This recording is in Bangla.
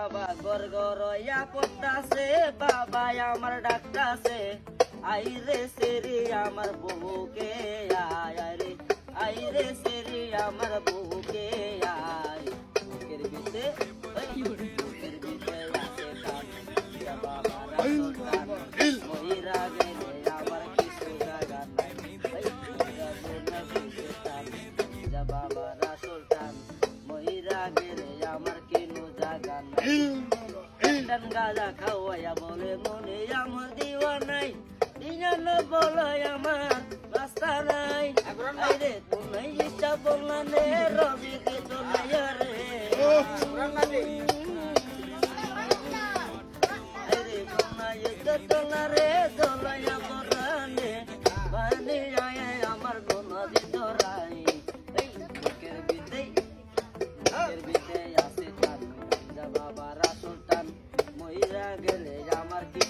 বাবা গর গরয়া পড়তাছে বাবা আমার ডাকতাছে আইরে সেরি আমার বউকে আয় রে আইরে সেরি আমার বউকে আয় বুকের ভিতরে বুকের ভিতরে আছে কান বাবা মহিরা গেলে আমার কিছু জায়গা নাই বাবা সুলতান মহিরা গেলে আমার কিনো জায়গা নাই গাঁজা খাওয়াইয়া বলে মনে আমার দিওয়া নাই দিন বলে আমার রাস্তা নাই আইরে তুমি ইচ্ছা বললা নে রবি কে চলাইয়া রে আইরে তোমার ইচ্ছা চলা রে চলাইয়া বরানে বানি আয় আমার গোনা দিতরাই এই বুকের ভিতরে আছে টান যা বাবা সুলতান মহিরা গেলে আমার কি